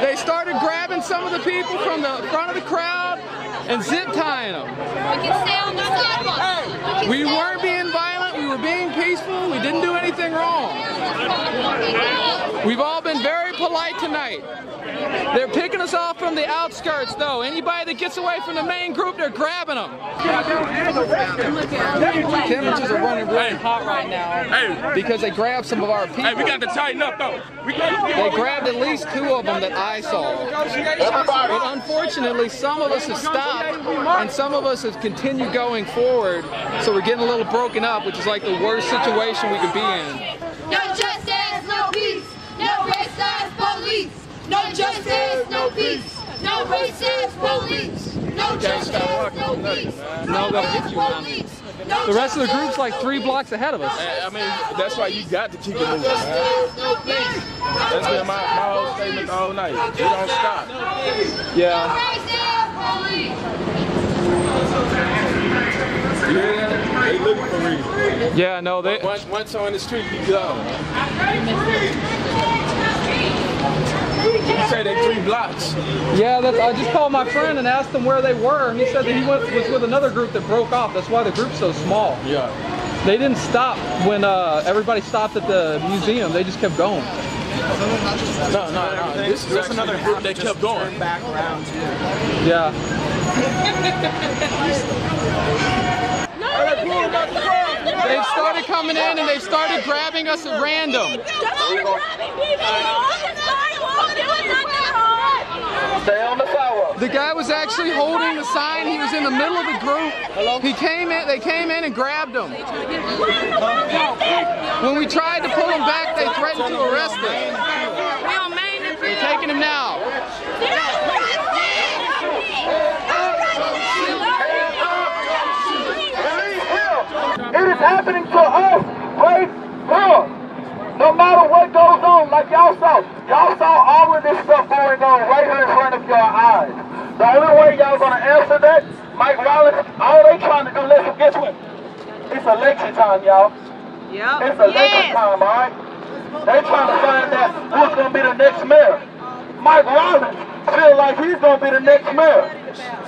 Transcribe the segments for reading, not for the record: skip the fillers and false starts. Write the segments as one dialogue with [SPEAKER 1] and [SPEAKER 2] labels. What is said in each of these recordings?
[SPEAKER 1] They started grabbing some of the people from the front of the crowd and zip tying them.
[SPEAKER 2] We can stay on the sidewalk.
[SPEAKER 1] We weren't being violent, we were being peaceful, we didn't do anything wrong. We've all been very polite tonight. They're picking us off from the outskirts though. Anybody that gets away from the main group, they're grabbing them. Temperatures are running really hot right now because they grabbed some of our people.
[SPEAKER 3] Hey, we got to tighten up though.
[SPEAKER 1] They grabbed at least 2 of them that I saw. But unfortunately, some of us have stopped and some of us have continued going forward. So we're getting a little broken up, which is like the worst situation we could be in.
[SPEAKER 2] No justice, no peace. No racist police. No justice, no peace. No racist police. No justice, no peace.
[SPEAKER 1] No, they'll get you, man. The rest of the group's like 3 blocks ahead of us.
[SPEAKER 3] I mean, that's why you got to keep it moving, man. That's been my whole statement the whole night. We don't stop.
[SPEAKER 1] Yeah.
[SPEAKER 3] Yeah, they looking for reasons.
[SPEAKER 1] Yeah, no, they...
[SPEAKER 3] Once on the street, you go. You say they 3 blocks.
[SPEAKER 1] Yeah, I just called my friend and asked him where they were. He said that he was with another group that broke off. That's why the group's so small.
[SPEAKER 3] Yeah.
[SPEAKER 1] They didn't stop when everybody stopped at the museum. They just kept going.
[SPEAKER 3] No. This is another group that kept going. Back around too.
[SPEAKER 1] Yeah. They started coming in and they started grabbing us at random.
[SPEAKER 4] Stay on the sidewalk.
[SPEAKER 1] The guy was actually holding the sign. He was in the middle of the group. He came in. They came in and grabbed him. When we tried to pull him back, they threatened to arrest him. They're taking him now.
[SPEAKER 4] It is happening to us right now. No matter what goes on, like y'all saw all of this stuff going on right here in front of your eyes. The only way y'all gonna answer that, Mike Rollins, all they trying to do, listen, guess what? It's election time, y'all. Yeah. It's election time, all right? They trying to find out who's gonna be the next mayor. Mike Rollins feel like he's gonna be the next mayor.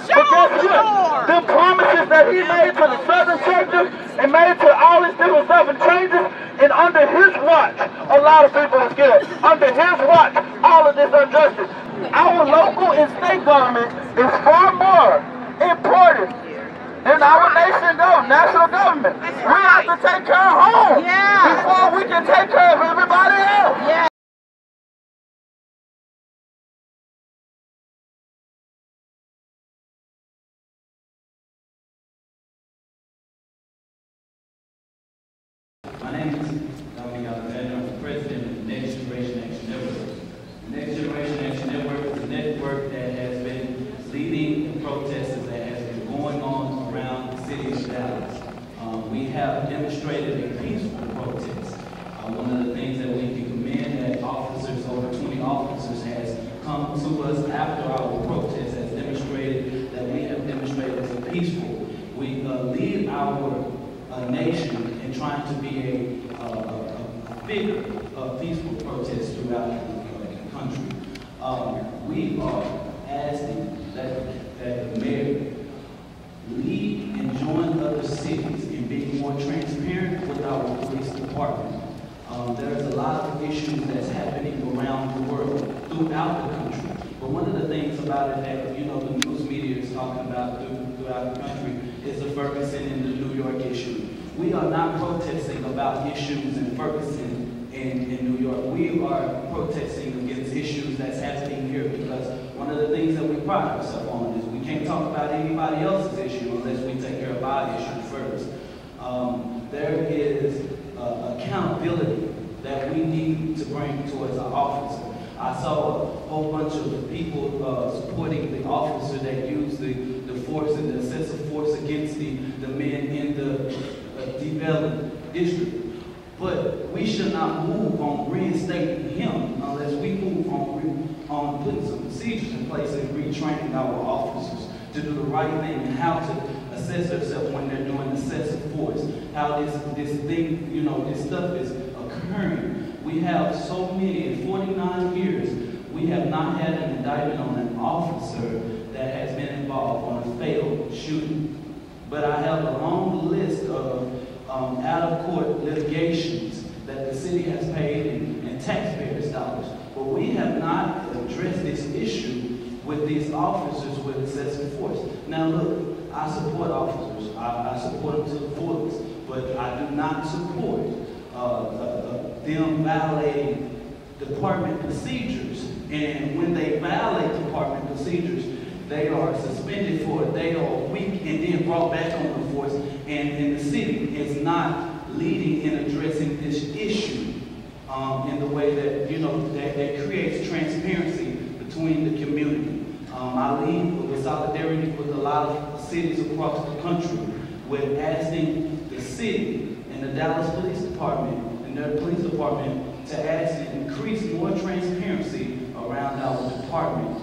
[SPEAKER 4] But guess what? The promises that he made to the southern sector and made to all this different stuff and changes, and under his watch, a lot of people are scared. Under his watch, all of this injustice. Our local and state government is far more important than our national government. We have to take care of home before we can take care of everybody else.
[SPEAKER 5] My name is Dominique Alexander. I'm the president of the Next Generation Action Network. The Next Generation Action Network is a network that has been leading the protests that has been going on around the city of Dallas. We have demonstrated a peaceful protest. One of the things that we can commend that officers, over 20 officers, has come to us after our protest, has demonstrated that we have demonstrated as a peaceful. We lead our nation in trying to be a figure of peace. throughout the country. We are asking that the mayor lead and join other cities in being more transparent with our police department. There's a lot of issues that's happening around the world, throughout the country. But one of the things about it that, you know, the news media is talking about throughout the country is the Ferguson and the New York issue. We are not protesting about issues in Ferguson and in New York. We are protesting against issues that's happening here, because one of the things that we pride ourselves on is we can't talk about anybody else's issue unless we take care of our issue first. There is accountability that we need to bring towards our officer. I saw a whole bunch of people supporting the officer that used the force and the excessive force against the men in the developed district. But we should not move on reinstating him unless we move on putting some procedures in place and retraining our officers to do the right thing and how to assess themselves when they're doing excessive force. How this thing, you know, this stuff is occurring. We have so many, in 49 years, we have not had an indictment on an officer that has been involved on a failed shooting. But I have a long list of out-of-court litigations that the city has paid in taxpayers' dollars. But we have not addressed this issue with these officers with excessive force. Now look, I support officers. I support them to the fullest. But I do not support them violating department procedures. And when they violate department procedures, they are suspended for a day or a week and then brought back on the force. And the city is not leading in addressing this issue in the way that, you know, that creates transparency between the community. I lead with solidarity with a lot of cities across the country with asking the city and the Dallas Police Department and their police department to ask and increase more transparency around our department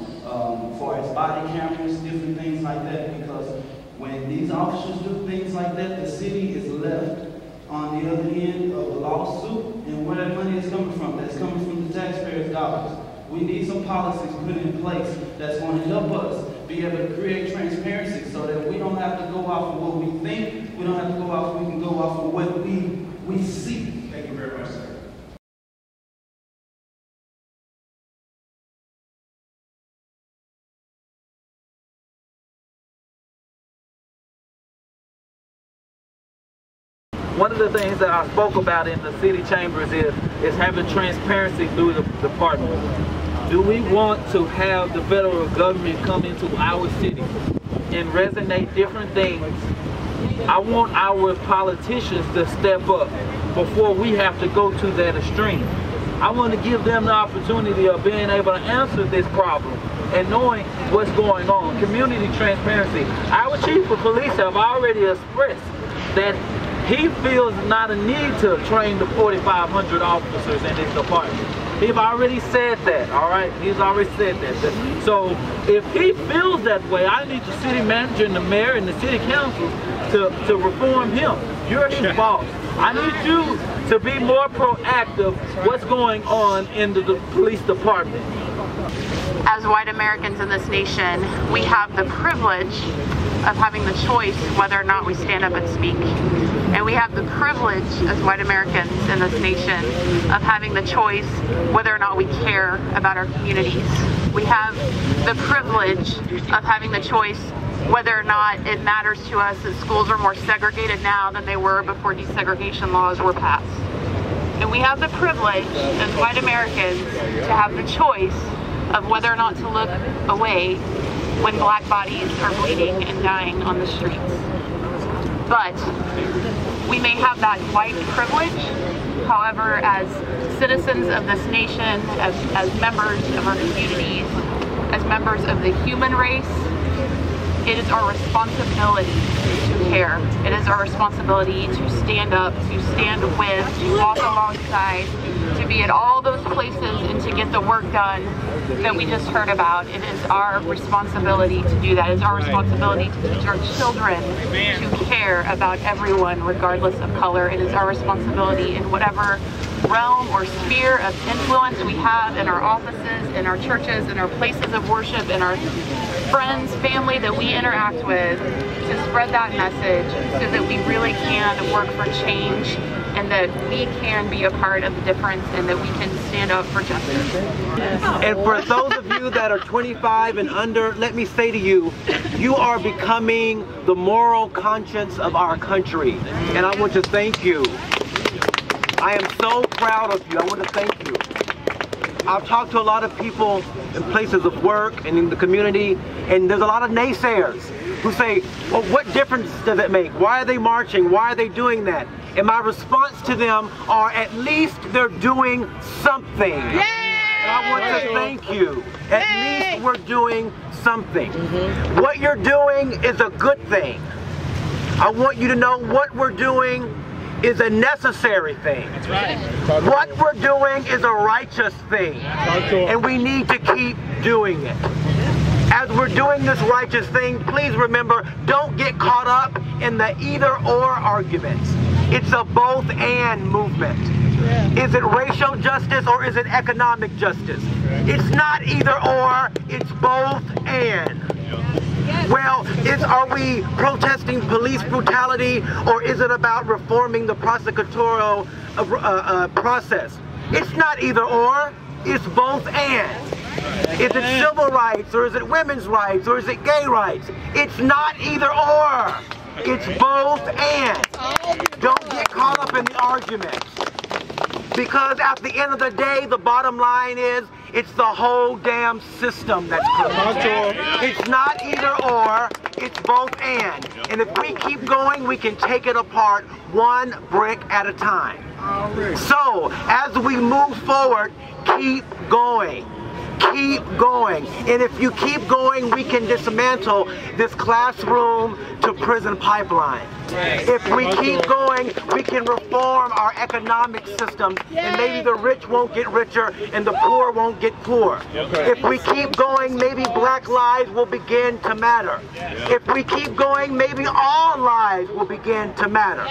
[SPEAKER 5] for as body cameras, different things like that, because when these officers do things like that, the city is left on the other end of a lawsuit, and where that money is coming from, that's coming from the taxpayers' dollars. We need some policies put in place that's going to help us be able to create transparency so that we don't have to go off of what we think, we don't have to go off, we can go off of what we see.
[SPEAKER 6] Thank you very much, sir.
[SPEAKER 7] One of the things that I spoke about in the city chambers is having transparency through the department. Do we want to have the federal government come into our city and resonate different things? I want our politicians to step up before we have to go to that extreme. I want to give them the opportunity of being able to answer this problem and knowing what's going on. Community transparency. Our chief of police have already expressed that he feels not a need to train the 4,500 officers in his department. He's already said that, all right? He's already said that. So if he feels that way, I need the city manager and the mayor and the city council to reform him. You're his boss. I need you to be more proactive what's going on in the police department.
[SPEAKER 8] As white Americans in this nation, we have the privilege of having the choice whether or not we stand up and speak. And we have the privilege as white Americans in this nation of having the choice whether or not we care about our communities. We have the privilege of having the choice whether or not it matters to us that schools are more segregated now than they were before desegregation laws were passed. And we have the privilege as white Americans to have the choice of whether or not to look away when black bodies are bleeding and dying on the streets. But we may have that white privilege, however, as citizens of this nation, as members of our communities, as members of the human race, it is our responsibility to care. It is our responsibility to stand up, to stand with, to walk alongside, to be at all those places and to get the work done that we just heard about. It is our responsibility to do that. It is our responsibility to teach our children to care about everyone regardless of color. It is our responsibility in whatever realm or sphere of influence we have in our offices, in our churches, in our places of worship, in our friends, family that we interact with, to spread that message so that we really can work for change and that we can be a part of the difference and that we can stand up for justice.
[SPEAKER 6] And for those of you that are 25 and under, let me say to you, you are becoming the moral conscience of our country. And I want to thank you. I am so proud of you. I want to thank you. I've talked to a lot of people in places of work and in the community, and there's a lot of naysayers who say, well, what difference does it make? Why are they marching? Why are they doing that? And my response to them are, at least they're doing something. Yay! And I want to thank you. At least we're doing something. What you're doing is a good thing. I want you to know what we're doing is a necessary thing. That's right. What we're doing is a righteous thing. And we need to keep doing it. As we're doing this righteous thing, please remember, don't get caught up in the either-or arguments. It's a both-and movement. Is it racial justice or is it economic justice? It's not either-or, it's both-and. Well, are we protesting police brutality, or is it about reforming the prosecutorial process? It's not either or, it's both and. Is it civil rights, or is it women's rights, or is it gay rights? It's not either or, it's both and. Don't get caught up in the arguments. Because at the end of the day, the bottom line is, it's the whole damn system that's corrupt. It's not either or, it's both and. And if we keep going, we can take it apart one brick at a time. So, as we move forward, keep going. Keep going. And if you keep going, we can dismantle this classroom to prison pipeline. If we keep going, we can reform our economic system, and maybe the rich won't get richer and the poor won't get poor. If we keep going, maybe black lives will begin to matter. If we keep going, maybe all lives will begin to matter.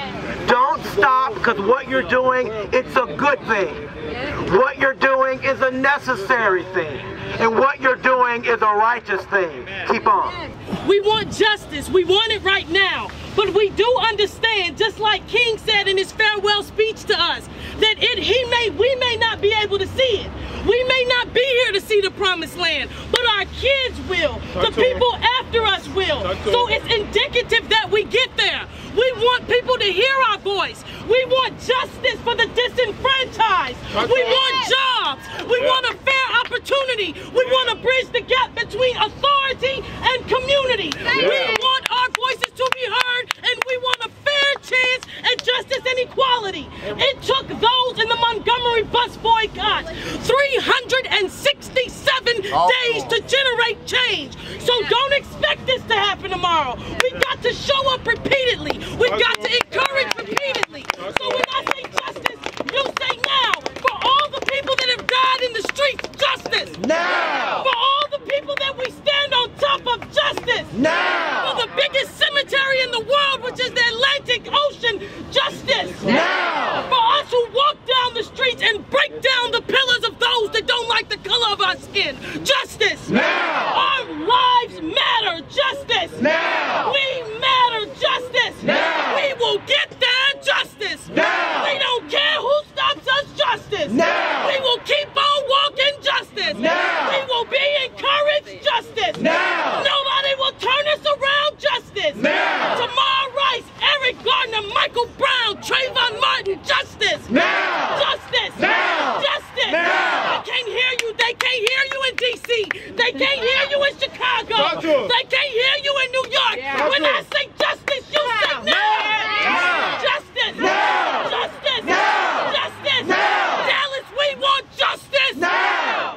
[SPEAKER 6] Don't stop, because what you're doing, it's a good thing. What you're doing is a necessary thing. And what you're doing is a righteous thing. Keep on.
[SPEAKER 9] We want justice. We want it right now. But we do understand, just like King said in his farewell speech to us, that we may not be able to see it. We may not be here to see the promised land, but our kids will. The people after us will. So it's indicative that we get there. We want people to hear our voice. We want justice for the disenfranchised. We want jobs. We want a fair opportunity. We want to bridge the gap between authority and community. We want our voices to be heard, and we want a fair chance at justice and equality. It took those in the Montgomery bus boycott 367 days to generate change. So don't expect this to happen tomorrow. We've got to show up repeatedly. We've got to encourage repeatedly. So when I say justice, you say now. For all the people that have died in the streets, justice. Now. For all the people that we stand on top of, justice. Now. For the biggest cemetery in the world, which is the Atlantic Ocean, justice. Now. For us who walk down the streets and break down the pillars of those that don't like the color of our skin, justice. Now. Our lives matter, justice. Now. We matter, justice. Now. We will get there, justice. Now. We don't care who stops us, justice. Now. We will keep on walking, justice. Now. We will be encouraged, justice. Now. Nobody will turn us around, justice. Now. Tamar Rice, Eric Gardner, Michael Brown, Trayvon Martin, justice. Now. Justice. Now. Justice. Now. I can't hear you. They can't hear you in D.C. They can't hear you in Chicago. They can't hear you in New York. When I say justice, you say now. Justice. Now. Justice. Now. Justice. Now. Dallas, we want justice. Now.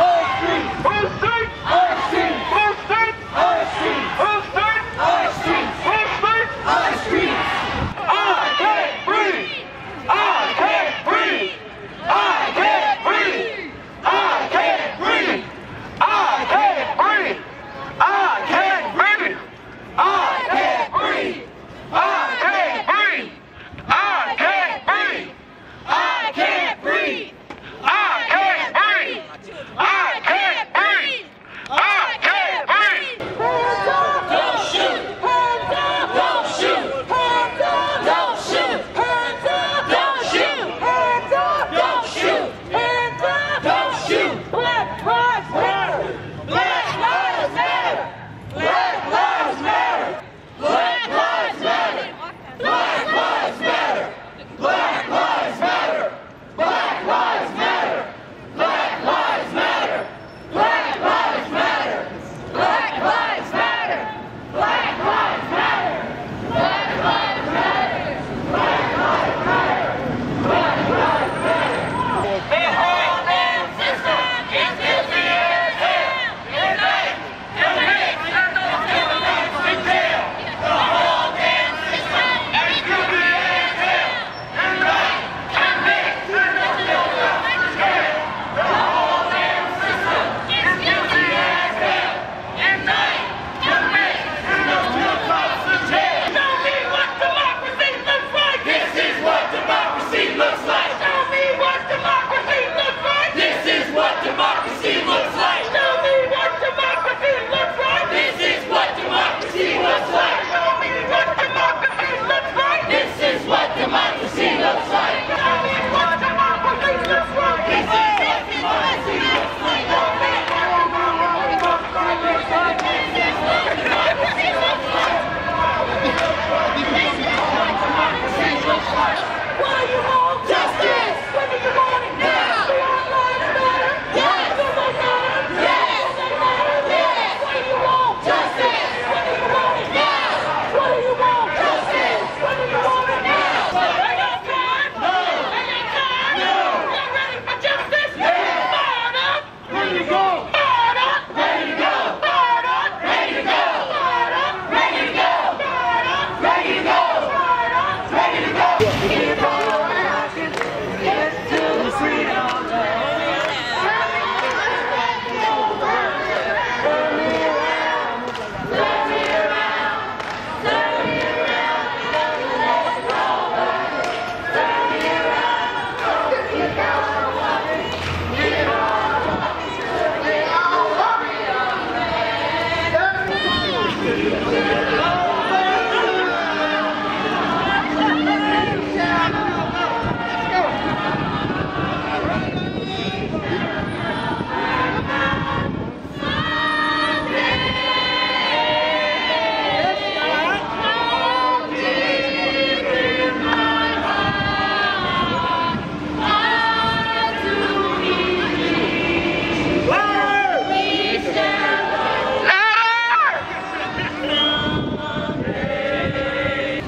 [SPEAKER 2] All street!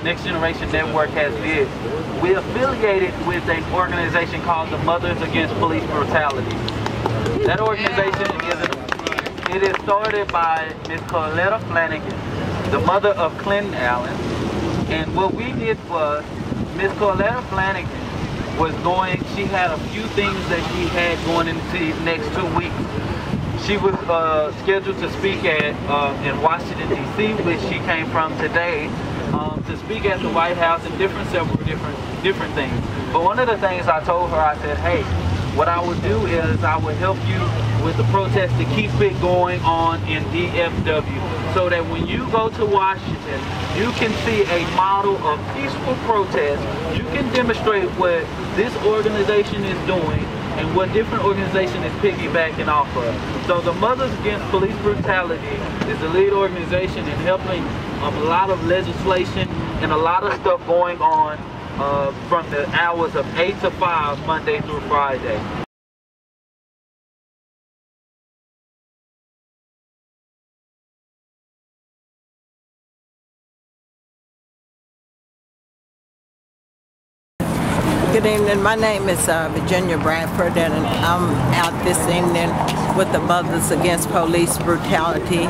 [SPEAKER 7] Next Generation Network has this. We're affiliated with an organization called the Mothers Against Police Brutality. That organization is started by Ms. Coletta Flanagan, the mother of Clinton Allen. And what we did was, Ms. Coletta Flanagan was she had a few things that she had going into these next 2 weeks. She was scheduled to speak at in Washington, D.C., which she came from today, to speak at the White House and several different things. But one of the things I told her, I said, hey, what I would do is I would help you with the protest to keep it going on in DFW, so that when you go to Washington, you can see a model of peaceful protest. You can demonstrate what this organization is doing and what different organization is piggybacking off of. So the Mothers Against Police Brutality is the lead organization in helping a lot of legislation and a lot of stuff going on from the hours of 8 to 5, Monday through Friday.
[SPEAKER 10] Good evening. My name is Virginia Bradford, and I'm out this evening with the Mothers Against Police Brutality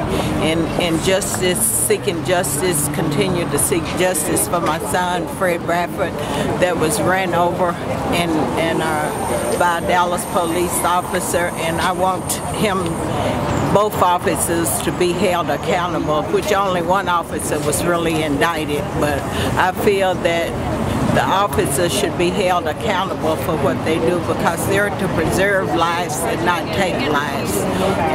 [SPEAKER 10] and justice, seeking justice, continue to seek justice for my son, Fred Bradford, that was ran over by a Dallas police officer, and I want both officers to be held accountable, which only one officer was really indicted, but I feel that the officers should be held accountable for what they do, because they're to preserve lives and not take lives.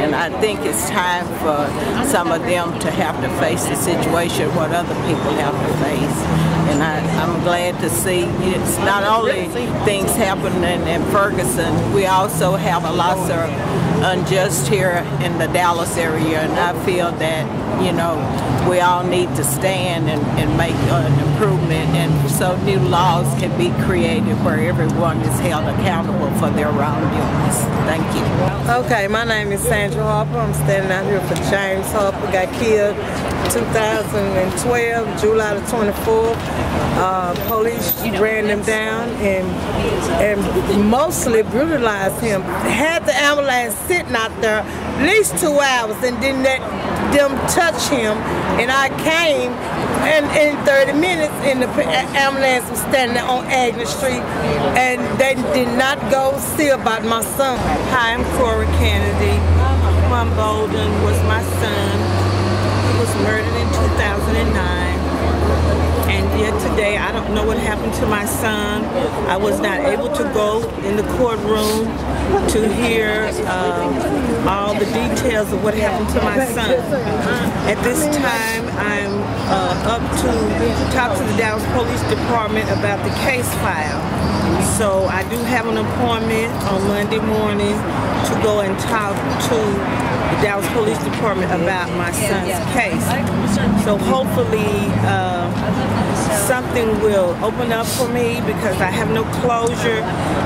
[SPEAKER 10] And I think it's time for some of them to have to face the situation what other people have to face. And I'm glad to see it's not only things happening in Ferguson, we also have a lot of unjust here in the Dallas area, and I feel that, you know, we all need to stand and make an improvement, and so new laws can be created where everyone is held accountable for their wrongdoings. Thank you.
[SPEAKER 11] Okay, my name is Sandra Harper. I'm standing out here for James Harper. Got killed 2012, July the 24th. Police ran him down and mostly brutalized him. Had the ambulance sitting out there at least 2 hours and didn't let them touch him. And I came, and in 30 minutes, and the ambulance was standing on Agnes Street, and they did not go see about my son.
[SPEAKER 12] Hi, I'm Cora Kennedy. Mom Bolden was my son. He was murdered in 2009. And yet today, I don't know what happened to my son. I was not able to go in the courtroom to hear all the details of what happened to my son. At this time, I'm up to talk to the Dallas Police Department about the case file. So I do have an appointment on Monday morning to go and talk to the Dallas Police Department about my son's case. So hopefully something will open up for me, because I have no closure.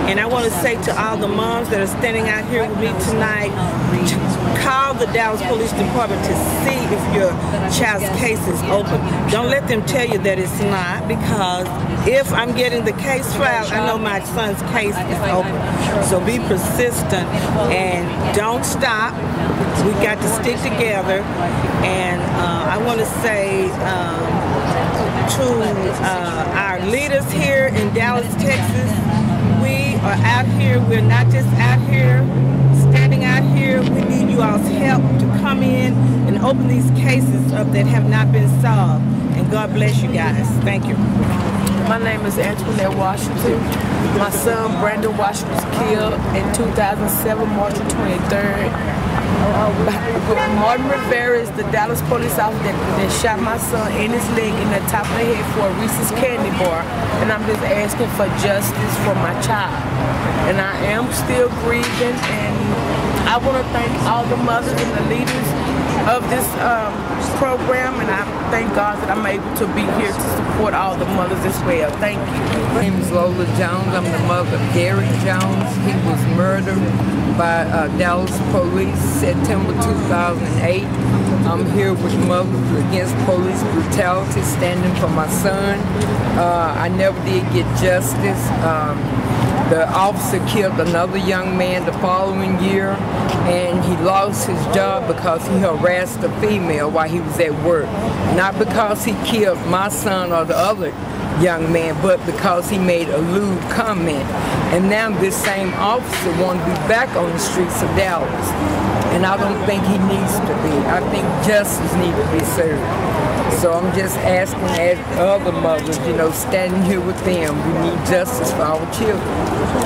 [SPEAKER 12] And I want to say to all the moms that are standing out here with me tonight, call the Dallas Police Department to see if your child's case is open. Don't let them tell you that it's not, because if I'm getting the case filed, I know my son's case is open. So be persistent and don't stop. We got to stick together. And I want to say to our leaders here in Dallas, Texas. We are out here. We're not just out here, standing out here. We need you all's help to come in and open these cases up that have not been solved. And God bless you guys. Thank you.
[SPEAKER 13] My name is Antoinette Washington. My son Brandon Washington was killed in 2007, March 23rd. Martin Rivera is the Dallas police officer that shot my son in his leg in the top of the head for a Reese's candy bar. And I'm just asking for justice for my child. And I am still grieving, and I want to thank all the mothers and the leaders of this program, and I thank God that I'm able to be here to support all the mothers as well. Thank you.
[SPEAKER 14] My name is Lola Jones. I'm the mother of Derek Jones. He was murdered by Dallas police September 2008. I'm here with Mothers Against Police Brutality, standing for my son. I never did get justice. The officer killed another young man the following year, and he lost his job because he harassed a female while he was at work. Not because he killed my son or the other young man, but because he made a lewd comment. And now this same officer wants to be back on the streets of Dallas. And I don't think he needs to be. I think justice needs to be served. So I'm just asking other mothers, you know, standing here with them. We need justice for our children.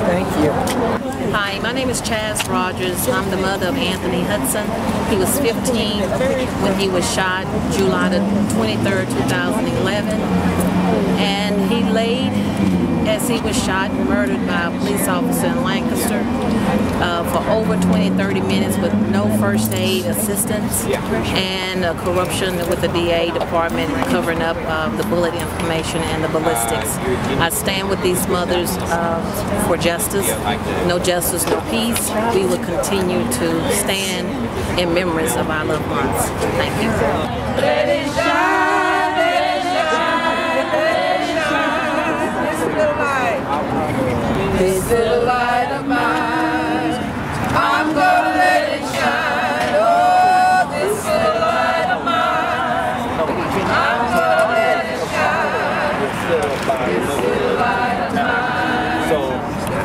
[SPEAKER 14] Thank you.
[SPEAKER 15] Hi, my name is Chaz Rogers. I'm the mother of Anthony Hudson. He was 15 when he was shot, July the 23rd, 2011. And he laid as he was shot and murdered by a police officer in Lancaster for over 20-30 minutes with no first aid assistance and corruption with the DA department covering up the bullet information and the ballistics. I stand with these mothers for justice. No justice, no peace. We will continue to stand in memories of our loved ones. Thank you.
[SPEAKER 2] Let it shine, let it shine, let it shine. This little light, this little light of mine, I'm gonna let it shine. Oh, this little light of mine, I'm gonna let it shine. This little light of mine,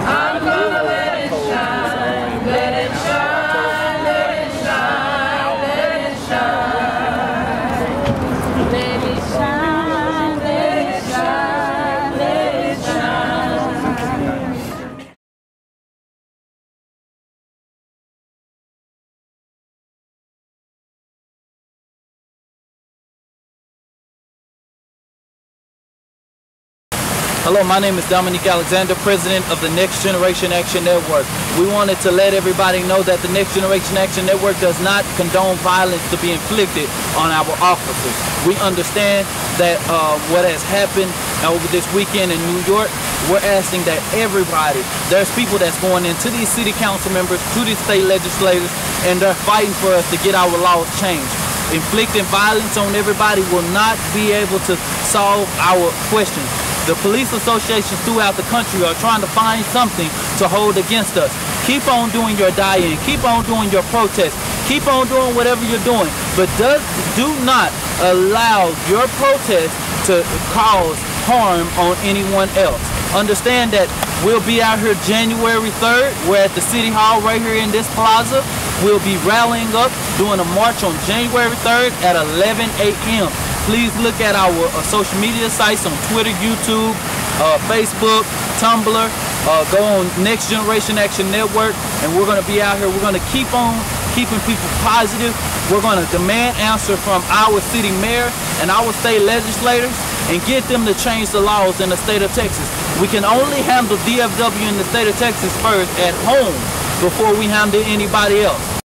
[SPEAKER 2] I'm gonna let it shine. Let it shine, let it shine, let it shine. Let it shine, let it shine, let it shine.
[SPEAKER 7] Hello, my name is Dominique Alexander, president of the Next Generation Action Network. We wanted to let everybody know that the Next Generation Action Network does not condone violence to be inflicted on our officers. We understand that what has happened over this weekend in New York, we're asking that everybody, there's people that's going into these city council members, to these state legislators, and they're fighting for us to get our laws changed. Inflicting violence on everybody will not be able to solve our questions. The police associations throughout the country are trying to find something to hold against us. Keep on doing your die-in. Keep on doing your protest. Keep on doing whatever you're doing. But do not allow your protest to cause harm on anyone else. Understand that we'll be out here January 3rd. We're at the City Hall right here in this plaza. We'll be rallying up, doing a march on January 3rd at 11 a.m. Please look at our social media sites on Twitter, YouTube, Facebook, Tumblr. Go on Next Generation Action Network, and we're going to be out here. We're going to keep on keeping people positive. We're going to demand answer from our city mayor and our state legislators and get them to change the laws in the state of Texas. We can only handle DFW in the state of Texas first at home before we handle anybody else.